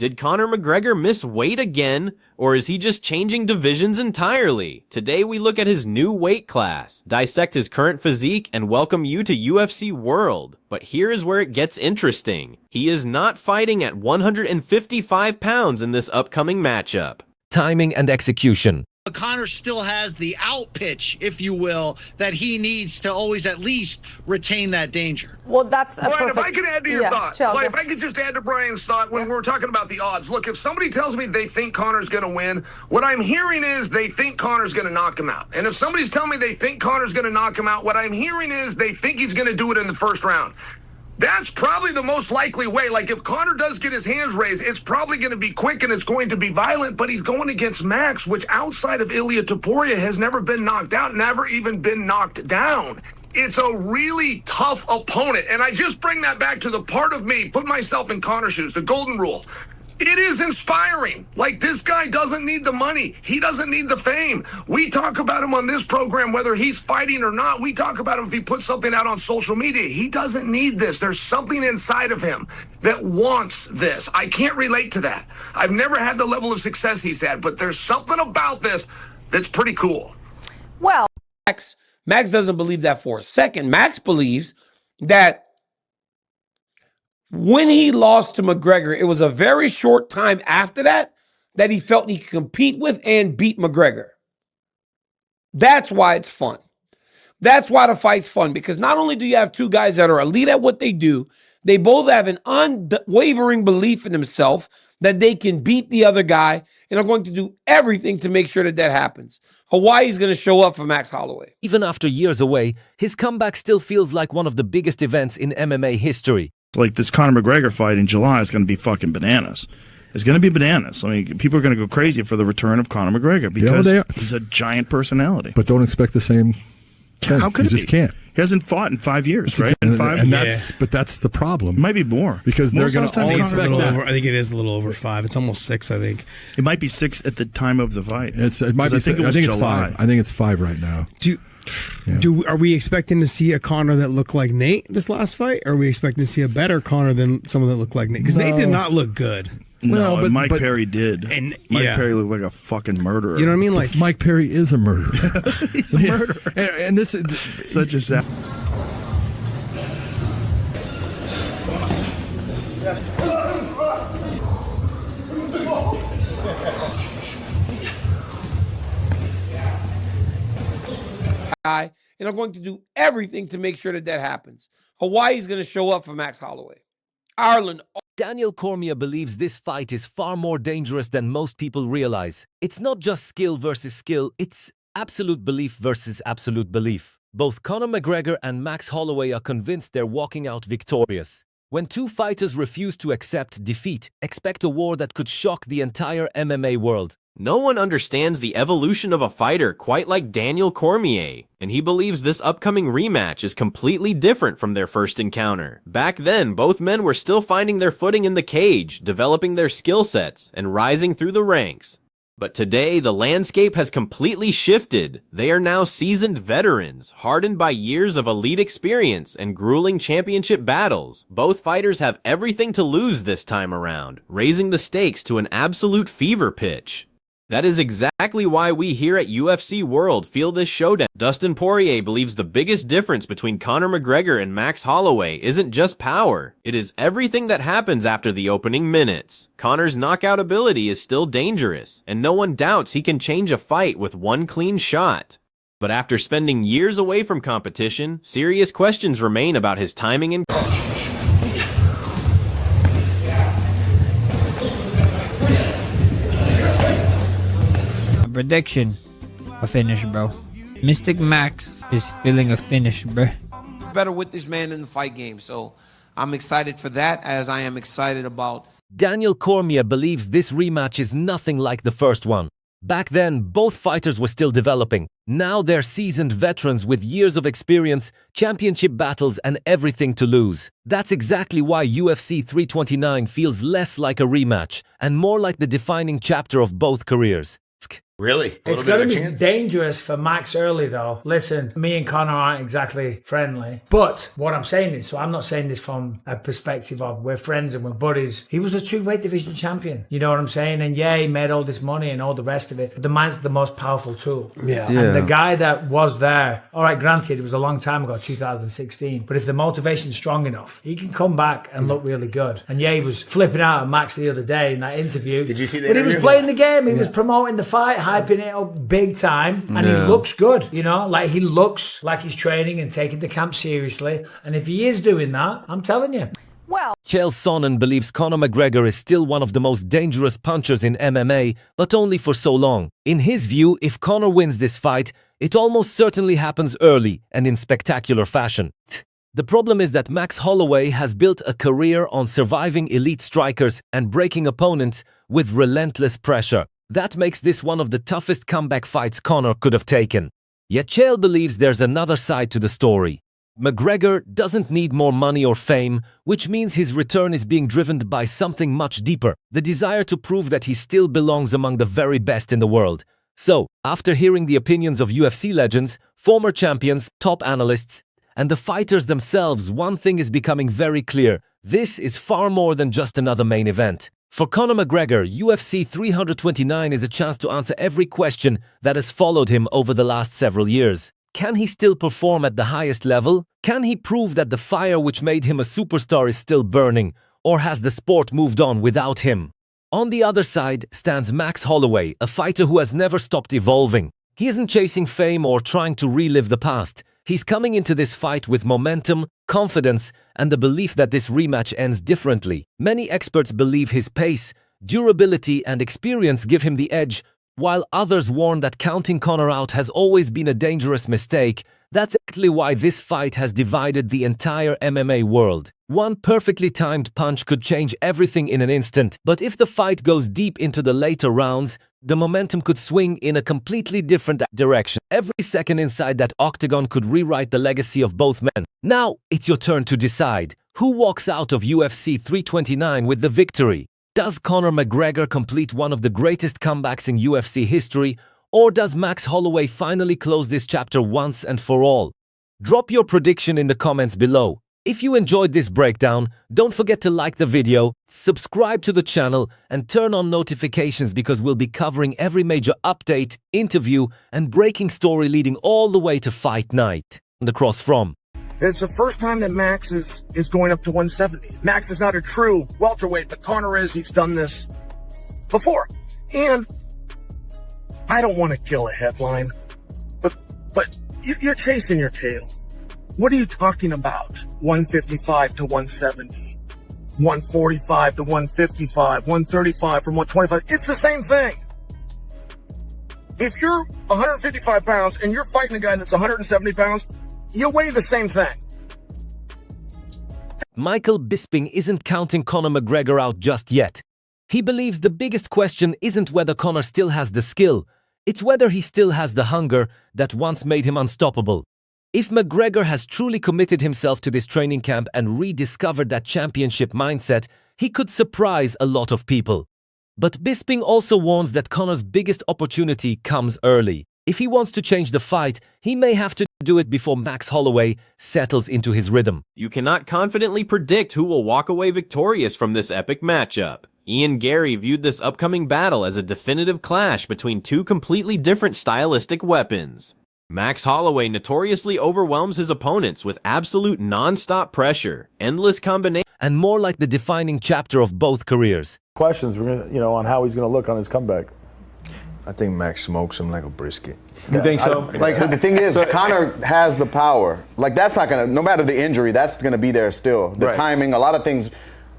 Did Conor McGregor miss weight again, or is he just changing divisions entirely? Today we look at his new weight class, dissect his current physique, and welcome you to UFC World. But here is where it gets interesting. He is not fighting at 155 pounds in this upcoming matchup. Timing and execution. Conor still has the out pitch, if you will, that he needs to always at least retain that danger. Well, that's a Brian, perfect... if I could add to your thought, chill, Clay, if I could just add to Brian's thought when we're talking about the odds. Look, if somebody tells me they think Conor's going to win, what I'm hearing is they think Conor's going to knock him out. And if somebody's telling me they think Conor's going to knock him out, what I'm hearing is they think he's going to do it in the first round. That's probably the most likely way. Like, if Conor does get his hands raised, it's probably going to be quick and it's going to be violent, but he's going against Max, which outside of Ilia Topuria has never been knocked out, never even been knocked down. It's a really tough opponent, and I just bring that back to the part of me, put myself in Conor's shoes, the golden rule. It is inspiring. Like, this guy doesn't need the money. He doesn't need the fame. We talk about him on this program, whether he's fighting or not. We talk about him if he puts something out on social media. He doesn't need this. There's something inside of him that wants this. I can't relate to that. I've never had the level of success he's had, but there's something about this that's pretty cool. Well, Max doesn't believe that for a second. Max believes that when he lost to McGregor, it was a very short time after that that he felt he could compete with and beat McGregor. That's why it's fun. That's why the fight's fun, because not only do you have two guys that are elite at what they do, they both have an unwavering belief in themselves that they can beat the other guy, and are going to do everything to make sure that that happens. Hawaii's going to show up for Max Holloway. Even after years away, his comeback still feels like one of the biggest events in MMA history. Like, this Conor McGregor fight in July is going to be fucking bananas. It's going to be bananas. I mean, people are going to go crazy for the return of Conor McGregor because he's a giant personality. But don't expect the same thing. How could you just can't. He hasn't fought in 5 years, right? But that's the problem. It might be more. Because they're going to all expect that. I think it is a little over 5. It's almost 6, I think. It might be 6 at the time of the fight. It might be. I think it's 5. I think it's 5 right now. Are we expecting to see a Conor that looked like Nate this last fight? Or are we expecting to see a better Conor than someone that looked like Nate? Because Nate did not look good. No, but Mike Perry did. And Mike Perry looked like a fucking murderer. You know what I mean? Like, Mike Perry is a murderer. He's a murderer. And this is such a sad. And I'm going to do everything to make sure that that happens. Hawaii's going to show up for Max Holloway. Ireland. Daniel Cormier believes this fight is far more dangerous than most people realize. It's not just skill versus skill, it's absolute belief versus absolute belief. Both Conor McGregor and Max Holloway are convinced they're walking out victorious. When two fighters refuse to accept defeat, expect a war that could shock the entire MMA world. No one understands the evolution of a fighter quite like Daniel Cormier, and he believes this upcoming rematch is completely different from their first encounter. Back then, both men were still finding their footing in the cage, developing their skill sets, and rising through the ranks. But today, the landscape has completely shifted. They are now seasoned veterans, hardened by years of elite experience and grueling championship battles. Both fighters have everything to lose this time around, raising the stakes to an absolute fever pitch. That is exactly why we here at UFC World feel this showdown. Dustin Poirier believes the biggest difference between Conor McGregor and Max Holloway isn't just power. It is everything that happens after the opening minutes. Conor's knockout ability is still dangerous, and no one doubts he can change a fight with one clean shot. But after spending years away from competition, serious questions remain about his timing and... Prediction: a finish, bro. Mystic Max is feeling a finish, bro. Better with this man in the fight game, so I'm excited for that, as I am excited about. Daniel Cormier believes this rematch is nothing like the first one. Back then, both fighters were still developing. Now they're seasoned veterans with years of experience, championship battles, and everything to lose. That's exactly why UFC 329 feels less like a rematch and more like the defining chapter of both careers. Really? It's going to be dangerous for Max early, though. Listen, me and Conor aren't exactly friendly. But what I'm saying is, so I'm not saying this from a perspective of we're friends and we're buddies. He was a 2-weight division champion. You know what I'm saying? And yeah, he made all this money and all the rest of it. But the man's the most powerful tool. Yeah. And the guy that was there, all right, granted, it was a long time ago, 2016. But if the motivation's strong enough, he can come back and look really good. And yeah, he was flipping out at Max the other day in that interview. Did you see that? But he was playing the game. He was promoting the fight, hyping it up big time. And he looks good, you know? Like, he looks like he's training and taking the camp seriously. And if he is doing that, I'm telling you. Chael Sonnen believes Conor McGregor is still one of the most dangerous punchers in MMA, but only for so long. In his view, if Conor wins this fight, it almost certainly happens early and in spectacular fashion. The problem is that Max Holloway has built a career on surviving elite strikers and breaking opponents with relentless pressure. That makes this one of the toughest comeback fights Conor could have taken. Yet Chael believes there's another side to the story. McGregor doesn't need more money or fame, which means his return is being driven by something much deeper, the desire to prove that he still belongs among the very best in the world. So, after hearing the opinions of UFC legends, former champions, top analysts, and the fighters themselves, one thing is becoming very clear. This is far more than just another main event. For Conor McGregor, UFC 329 is a chance to answer every question that has followed him over the last several years. Can he still perform at the highest level? Can he prove that the fire which made him a superstar is still burning? Or has the sport moved on without him? On the other side stands Max Holloway, a fighter who has never stopped evolving. He isn't chasing fame or trying to relive the past. He's coming into this fight with momentum, confidence, and the belief that this rematch ends differently. Many experts believe his pace, durability, and experience give him the edge, while others warn that counting Conor out has always been a dangerous mistake. That's exactly why this fight has divided the entire MMA world. One perfectly timed punch could change everything in an instant, but if the fight goes deep into the later rounds, the momentum could swing in a completely different direction. Every second inside that octagon could rewrite the legacy of both men. Now, it's your turn to decide. Who walks out of UFC 329 with the victory? Does Conor McGregor complete one of the greatest comebacks in UFC history, or does Max Holloway finally close this chapter once and for all? Drop your prediction in the comments below. If you enjoyed this breakdown, don't forget to like the video, subscribe to the channel, and turn on notifications because we'll be covering every major update, interview, and breaking story leading all the way to fight night. And across from. It's the first time that Max is going up to 170. Max is not a true welterweight, but Conor is. He's done this before. And I don't want to kill a headline, but you're chasing your tail. What are you talking about? 155 to 170, 145 to 155, 135 from 125. It's the same thing. If you're 155 pounds and you're fighting a guy that's 170 pounds, you weigh the same thing. Michael Bisping isn't counting Conor McGregor out just yet. He believes the biggest question isn't whether Conor still has the skill, it's whether he still has the hunger that once made him unstoppable. If McGregor has truly committed himself to this training camp and rediscovered that championship mindset, he could surprise a lot of people. But Bisping also warns that Conor's biggest opportunity comes early. If he wants to change the fight, he may have to do it before Max Holloway settles into his rhythm. You cannot confidently predict who will walk away victorious from this epic matchup. Ian Garry viewed this upcoming battle as a definitive clash between two completely different stylistic weapons. Max Holloway notoriously overwhelms his opponents with absolute non-stop pressure, endless combinations, and more like the defining chapter of both careers. Questions, on how he's going to look on his comeback. I think Max smokes him like a brisket. You think so? The thing is, Conor has the power. Like, that's not gonna, no matter the injury, that's gonna be there still. The timing, a lot of things,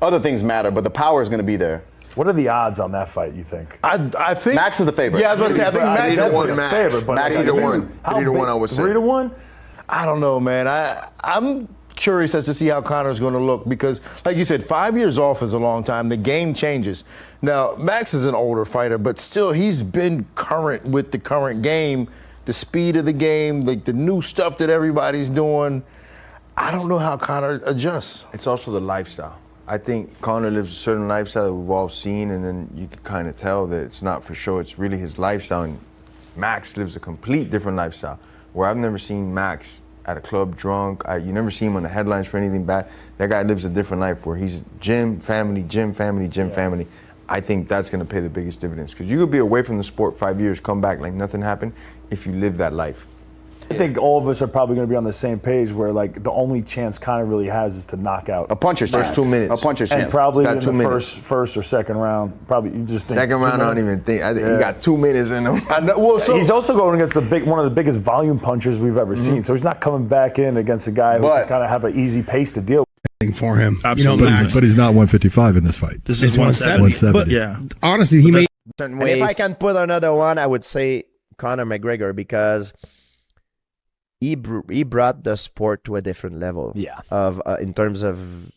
other things matter, but the power is gonna be there. What are the odds on that fight, you think? I think Max is the favorite. Yeah, I was about to say, I think Max is the favorite. But Max is the favorite. 3 to 1, I would say. 3 to 1? I don't know, man. I'm curious as to see how Conor's going to look because, like you said, 5 years off is a long time. The game changes. Now, Max is an older fighter, but still, he's been current with the current game, the speed of the game, like the new stuff that everybody's doing. I don't know how Conor adjusts. It's also the lifestyle. I think Conor lives a certain lifestyle that we've all seen, and then you can kind of tell that it's not for show. It's really his lifestyle, and Max lives a complete different lifestyle, where I've never seen Max at a club drunk. You never see him on the headlines for anything bad. That guy lives a different life where he's gym, family, gym, family, gym, family. I think that's going to pay the biggest dividends, because you could be away from the sport 5 years, come back like nothing happened if you live that life. I think all of us are probably going to be on the same page where, like, the only chance Conor really has is to knock out a puncher's chance. First 2 minutes. A puncher's chance. And probably in the 2 first or second round. Probably you just think second round, I don't even think. I think he got 2 minutes in him. I know, well, so he's also going against one of the biggest volume punchers we've ever seen. So he's not coming back in against a guy who can kind of have an easy pace to deal with. For him, absolutely. But he's not 155 in this fight. This is 170. But yeah, honestly, he made. And if I can put another one, I would say Conor McGregor, because he brought the sport to a different level. Yeah. Of in terms of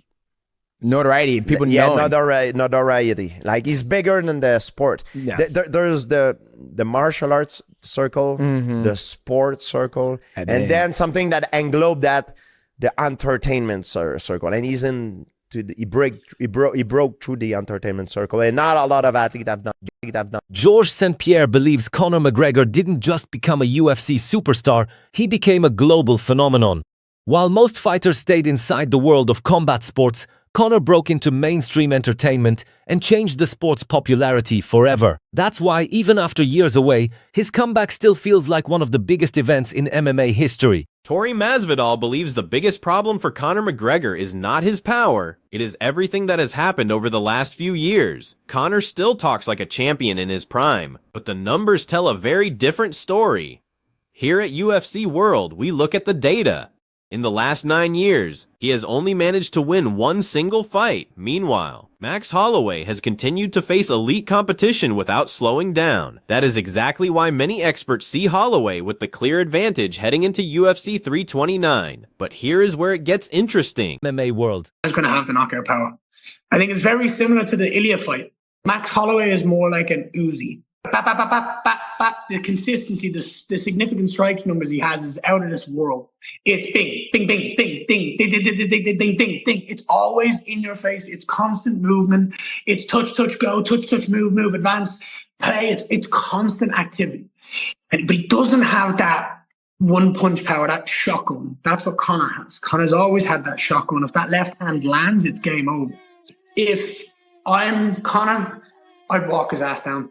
notoriety, people know. Yeah, notoriety. Like, he's bigger than the sport. Yeah. There's the martial arts circle, the sport circle, and then something that englobed that, the entertainment circle. And he's he broke through the entertainment circle, and not a lot of athletes have done. Georges St. Pierre believes Conor McGregor didn't just become a UFC superstar, he became a global phenomenon. While most fighters stayed inside the world of combat sports, Conor broke into mainstream entertainment and changed the sport's popularity forever. That's why, even after years away, his comeback still feels like one of the biggest events in MMA history. Tori Masvidal believes the biggest problem for Conor McGregor is not his power, it is everything that has happened over the last few years. Conor still talks like a champion in his prime, but the numbers tell a very different story. Here at UFC World, we look at the data. In the last 9 years, he has only managed to win one single fight. Meanwhile, Max Holloway has continued to face elite competition without slowing down. That is exactly why many experts see Holloway with the clear advantage heading into UFC 329. But here is where it gets interesting. MMA World. Is going to have the knockout power. I think it's very similar to the Ilya fight. Max Holloway is more like an Uzi. Bap, bap, bap, bap, bap, bap. The consistency, the significant strike numbers he has is out of this world. It's bing, bing, bing, bing, ding, ding, ding, ding, ding, ding, ding, ding, ding. It's always in your face. It's constant movement. It's touch, touch, go, touch, move, advance, play. It's constant activity. But he doesn't have that one punch power, that shotgun. That's what Conor has. Conor's always had that shotgun. If that left hand lands, it's game over. If I'm Conor, I'd walk his ass down.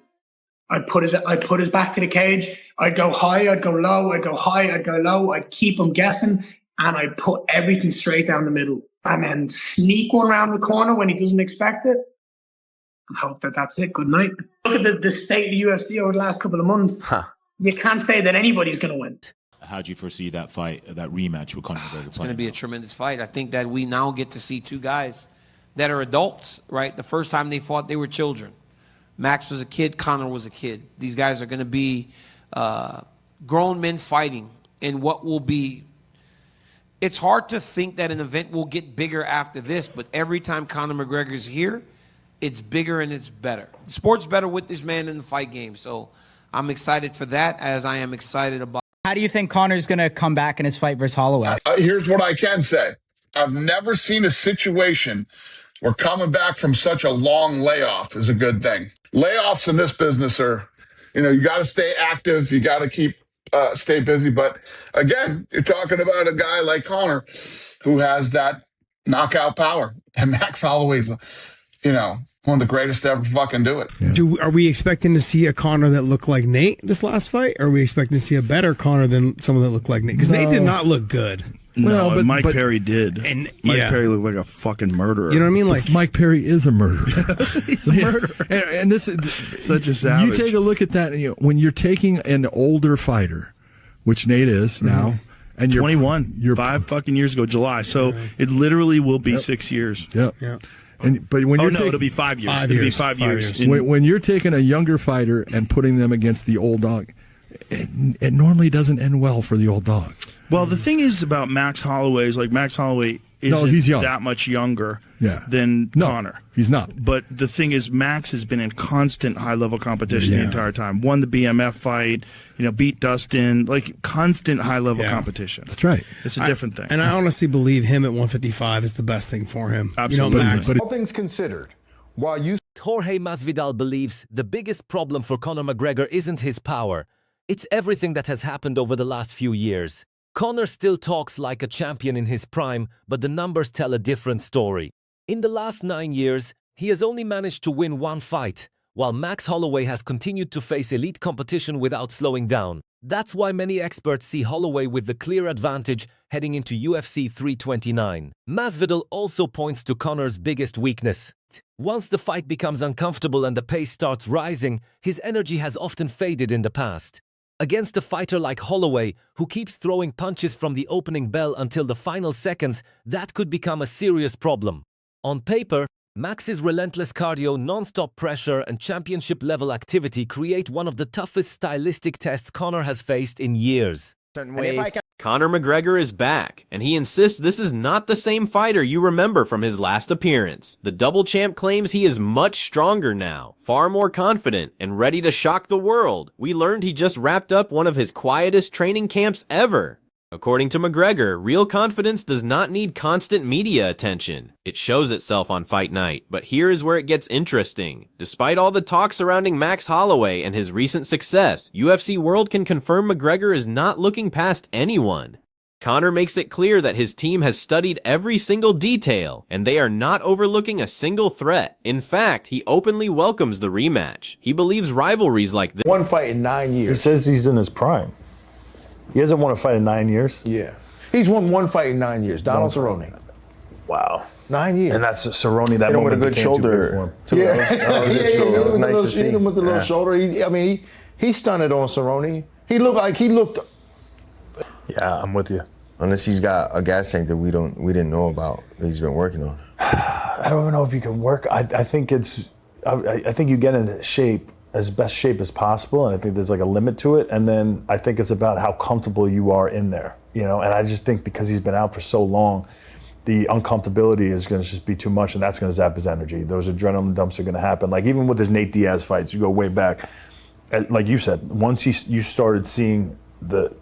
I'd put his back to the cage. I'd go high, I'd go low, I'd go high, I'd go low. I'd keep him guessing, and I'd put everything straight down the middle. And then sneak one around the corner when he doesn't expect it. And hope that's it. Good night. Look at the state of the UFC over the last couple of months. You can't say that anybody's going to win. How do you foresee that fight, that rematch with Conor McGregor? It's going to be a tremendous fight. I think that we now get to see two guys that are adults, right? The first time they fought, they were children. Max was a kid, Conor was a kid. These guys are going to be grown men fighting in what will be... It's hard to think that an event will get bigger after this, but every time Conor McGregor is here, it's bigger and it's better. The sport's better with this man in the fight game, so I'm excited for that, as I am excited about... How do you think Conor's going to come back in his fight versus Holloway? Here's what I can say. I've never seen a situation where coming back from such a long layoff is a good thing. Layoffs in this business are, you got to stay active. You got to keep, stay busy. But again, you're talking about a guy like Conor who has that knockout power. And Max Holloway's, one of the greatest to ever fucking do it. Yeah. Are we expecting to see a Conor that looked like Nate this last fight? Or are we expecting to see a better Conor than someone that looked like Nate? Because Nate did not look good. No, but Mike Perry did. And Mike Perry looked like a fucking murderer. You know what I mean? Like, Mike Perry is a murderer. He's a murderer. And this is such a savage. You take a look at that, when you're taking an older fighter, which Nate is now, and you're 21. You're 5 fucking years ago, July. So it literally will be 6 years. Yep. Yeah. But when you're it'll be 5 years. It'll be 5 years. When you're taking a younger fighter and putting them against the old dog, it normally doesn't end well for the old dog. Well, the thing is about Max Holloway is Max Holloway isn't he's young. that much younger than Conor. He's not. But the thing is, Max has been in constant high-level competition the entire time. Won the BMF fight, beat Dustin, constant high-level competition. That's right. It's a different thing. And I honestly believe him at 155 is the best thing for him. Absolutely. Max. All things considered, while you... Jorge Masvidal believes the biggest problem for Conor McGregor isn't his power. It's everything that has happened over the last few years. Conor still talks like a champion in his prime, but the numbers tell a different story. In the last 9 years, he has only managed to win 1 fight, while Max Holloway has continued to face elite competition without slowing down. That's why many experts see Holloway with the clear advantage heading into UFC 329. Masvidal also points to Conor's biggest weakness. Once the fight becomes uncomfortable and the pace starts rising, his energy has often faded in the past. Against a fighter like Holloway, who keeps throwing punches from the opening bell until the final seconds, that could become a serious problem. On paper, Max's relentless cardio, non-stop pressure, and championship-level activity create one of the toughest stylistic tests Conor has faced in years. Conor McGregor is back, and he insists this is not the same fighter you remember from his last appearance. The double champ claims he is much stronger now, far more confident, and ready to shock the world. We learned he just wrapped up one of his quietest training camps ever. According to McGregor, real confidence does not need constant media attention. It shows itself on fight night, but here is where it gets interesting. Despite all the talk surrounding Max Holloway and his recent success, UFC World can confirm McGregor is not looking past anyone. Conor makes it clear that his team has studied every single detail, and they are not overlooking a single threat. In fact, he openly welcomes the rematch. He believes rivalries like this. 1 fight in 9 years. He says he's in his prime. He hasn't won a fight in 9 years? Yeah. He's won 1 fight in 9 years. Donald Cerrone. Wow. 9 years. And that's Cerrone, that moment with a good shoulder. Yeah. That was nice to see. Hit him with the little shoulder. He stunted on Cerrone. He looked. Yeah, I'm with you. Unless he's got a gas tank that we didn't know about that he's been working on. I don't even know if you can work. I think you get into shape, as best shape as possible, and I think there's like a limit to it. And then I think it's about how comfortable you are in there, And I just think because he's been out for so long, the uncomfortability is going to just be too much, and that's going to zap his energy. Those adrenaline dumps are going to happen. Like even with his Nate Diaz fights, you go way back. Like you said, once you started seeing the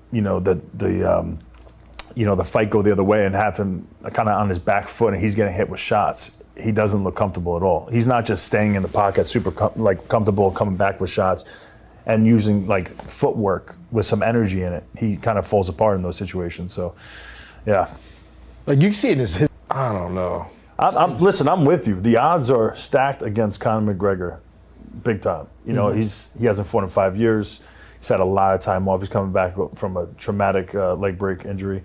fight go the other way and have him kind of on his back foot, and he's getting hit with shots. He doesn't look comfortable at all. He's not just staying in the pocket, super comfortable, coming back with shots, and using like footwork with some energy in it. He kind of falls apart in those situations. So, yeah. Like you see it as I don't know. Listen, I'm with you. The odds are stacked against Conor McGregor, big time. He hasn't fought in 5 years. He's had a lot of time off. He's coming back from a traumatic leg break injury.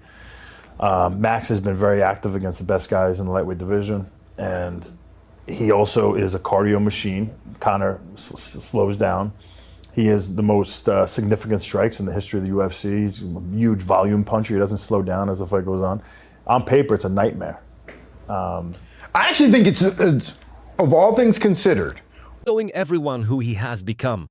Max has been very active against the best guys in the lightweight division. And he also is a cardio machine. Conor slows down. He has the most significant strikes in the history of the UFC. He's a huge volume puncher. He doesn't slow down as the fight goes on. On paper, it's a nightmare. I actually think it's of all things considered, showing everyone who he has become.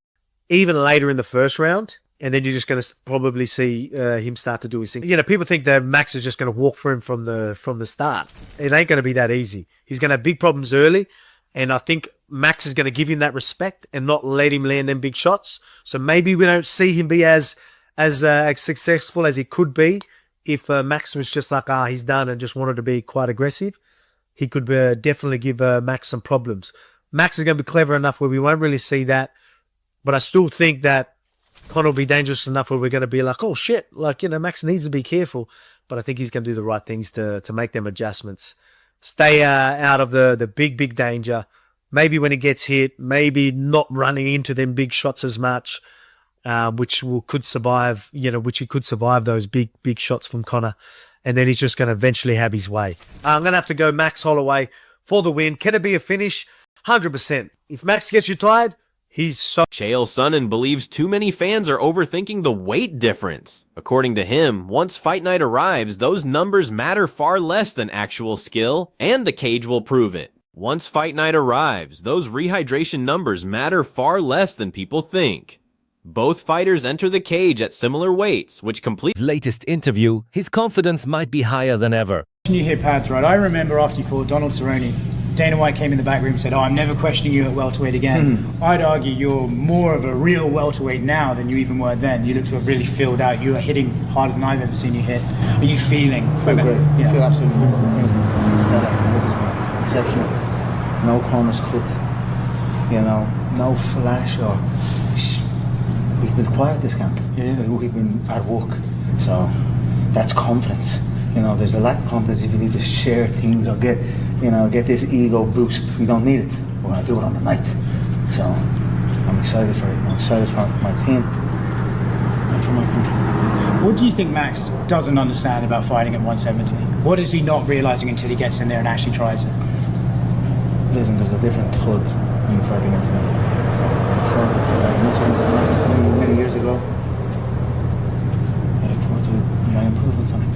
Even later in the first round, and then you're just going to probably see him start to do his thing. People think that Max is just going to walk for him from the start. It ain't going to be that easy. He's going to have big problems early, and I think Max is going to give him that respect and not let him land them big shots. So maybe we don't see him be as successful as he could be if Max was just like, he's done and just wanted to be quite aggressive. He could definitely give Max some problems. Max is going to be clever enough where we won't really see that, but I still think that Conor will be dangerous enough where we're going to be like, oh shit, Max needs to be careful. But I think he's going to do the right things to make them adjustments. Stay out of the big danger. Maybe when he gets hit, maybe not running into them big shots as much, which he could survive those big shots from Conor. And then he's just going to eventually have his way. I'm going to have to go Max Holloway for the win. Can it be a finish? 100%. If Max gets you tired, he's so... Chael Sonnen believes too many fans are overthinking the weight difference. According to him, once fight night arrives, those numbers matter far less than actual skill, and the cage will prove it. Once fight night arrives, those rehydration numbers matter far less than people think. Both fighters enter the cage at similar weights, which complete... Latest interview, his confidence might be higher than ever. You hit pads, right? I remember after you fought Donald Cerrone, Dana White came in the back room and said, I'm never questioning you at welterweight again. I'd argue you're more of a real welterweight now than you even were then. You look to have really filled out. You are hitting harder than I've ever seen you hit. Are you feeling? I feel great. I feel absolutely amazing. Exceptional. No corners cut. No flash or we been quiet this camp. Yeah. We've been at work. So that's confidence. You know, there's a lack of confidence if you need to share things or get this ego boost. We don't need it. We're going to do it on the night. So I'm excited for it. I'm excited for my team and for my country. What do you think Max doesn't understand about fighting at 170? What is he not realizing until he gets in there and actually tries it? Listen, there's a different thud when you fight against him. I fought against Max many years ago. I look forward to my improvements on it.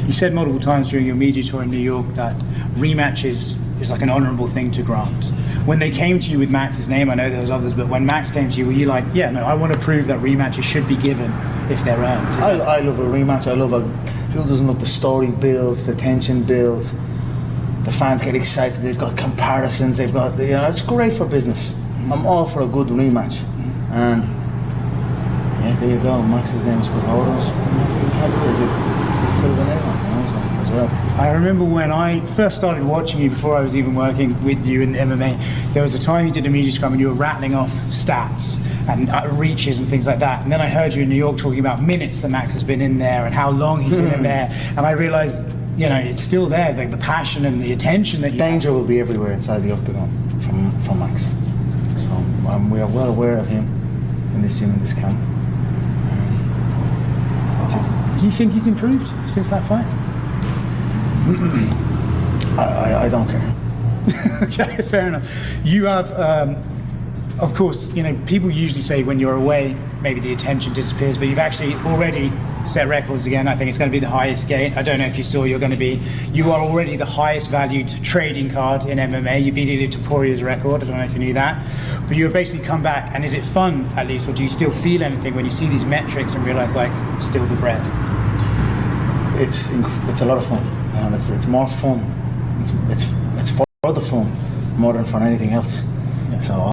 You said multiple times during your media tour in New York that rematches is like an honourable thing to grant. When they came to you with Max's name, I know there was others, but when Max came to you, were you like, yeah, no, I want to prove that rematches should be given if they're earned? I love a rematch. Who doesn't love the story builds, the tension builds, the fans get excited, they've got comparisons, it's great for business. I'm all for a good rematch. And yeah, there you go, Max's name is with Holloway's. As well. I remember when I first started watching you before I was even working with you in MMA, there was a time you did a media scrum and you were rattling off stats and reaches and things like that. And then I heard you in New York talking about minutes that Max has been in there and how long he's been in there. And I realized, it's still there, the passion and the attention that you Danger will be everywhere inside the octagon from Max. So we are well aware of him in this gym, in this camp. That's it. Do you think he's improved since that fight? I don't care. Okay, fair enough. You have, of course, people usually say when you're away, maybe the attention disappears, but you've actually already set records again. I think it's going to be the highest gate. I don't know if you saw, you are already the highest valued trading card in MMA. You beat it to Poirier's record. I don't know if you knew that. But you have basically come back, and is it fun at least, or do you still feel anything when you see these metrics and realize still the bread? It's a lot of fun. It's more fun. It's for the fun more than for anything else. Yeah. So